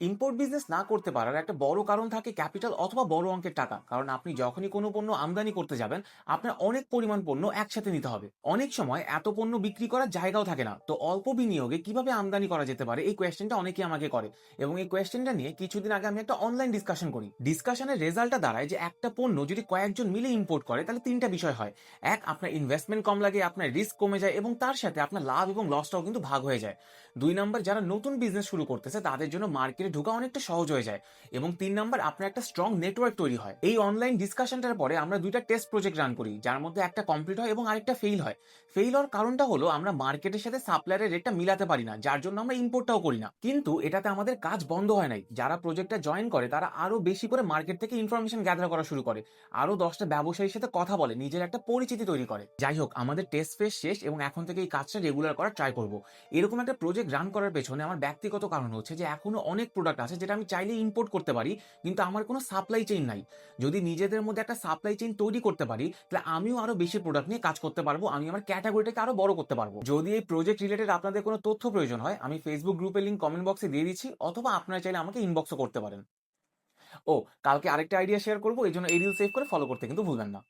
Import business না করতে পারার একটা বড় কারণ থাকে ক্যাপিটাল অথবা বড় অঙ্কের টাকা। কারণ আপনি যখনই কোনো পণ্য আমদানি করতে যাবেন, আপনার অনেক পরিমাণ পণ্য একসাথে নিতে হবে। অনেক সময় এত পণ্য বিক্রি করার জায়গাও থাকে না। তো অল্প বিনিয়োগে কিভাবে আমদানি করা যেতে পারে, এই কোয়েশ্চেনটা অনেকেই আমাকে করে। এবং এই কোয়েশ্চেনটা নিয়ে কিছুদিন আগে আমি একটা অনলাইন ডিসকাশন করি। ডিসকাশনের রেজাল্টটা দাঁড়ায় যে একটা পণ্য যদি কয়েকজন মিলে ইম্পোর্ট করে তাহলে তিনটা বিষয় হয়। এক, আপনার ইনভেস্টমেন্ট কম লাগে, আপনার রিস্ক কমে যায় এবং তার সাথে আপনার লাভ এবং লসটাও কিন্তু ভাগ হয়ে যায়। দুই নাম্বার, যারা নতুন বিজনেস শুরু করতেছে তাদের জন্য মার্কেটে ঢোকা অনেকটা সহজ হয়ে যায়। এবং তিন নাম্বার, আপনার একটা স্ট্রং নেটওয়ার্ক তৈরি হয়। এই অনলাইন ডিসকাশনটার পরে আমরা দুইটা টেস্ট প্রজেক্ট রান করি, যার মধ্যে একটা কমপ্লিট হয় এবং আরেকটা ফেল হয়। ফেল হওয়ার কারণটা হলো আমরা মার্কেটের সাথে সাপ্লায়ারের রেটটা মিলাতে পারি না, যার জন্য আমরা ইম্পোর্টটাও করি না। কিন্তু এটাতে আমাদের কাজ বন্ধ হয় নাই। যারা প্রজেক্টটা জয়েন করে তারা আরো বেশি করে মার্কেট থেকে ইনফরমেশন গ্যাদার করা শুরু করে, আরো 10টা ব্যবসায়ীর সাথে কথা বলে, নিজের একটা পরিচিতি তৈরি করে। যাই হোক, আমাদের টেস্ট ফেস শেষ এবং এখন থেকে এই কাজটা রেগুলার করার ট্রাই করব। এরকম একটা প্রজেক্ট রান করার পেছনে আমার ব্যক্তিগত কারণ হচ্ছে যে এখনো অনেক প্রোডাক্ট আছে যেটা আমি চাইলে ইম্পোর্ট করতে পারি, কিন্তু আমার কোনো সাপ্লাই চেইন নাই। যদি নিজেদের মধ্যে একটা সাপ্লাই চেইন তৈরি করতে পারি, তাহলে আমিও আরো বেশি প্রোডাক্ট নিয়ে কাজ করতে পারবো, আমি আমার ক্যাটাগরিটাকে আরো বড় করতে পারবো। যদি এই প্রজেক্ট রিলেটেড আপনাদের কোনো তথ্য প্রয়োজন হয়, আমি ফেসবুক গ্রুপের লিংক কমেন্ট বক্সে দিয়ে দিচ্ছি, অথবা আপনারা চাইলে আমাকে ইনবক্সও করতে পারেন। ও, কালকে আরেকটা আইডিয়া শেয়ার করবো, এই জন্য এই রিল সেভ করে ফলো করতে কিন্তু ভুলবেন না।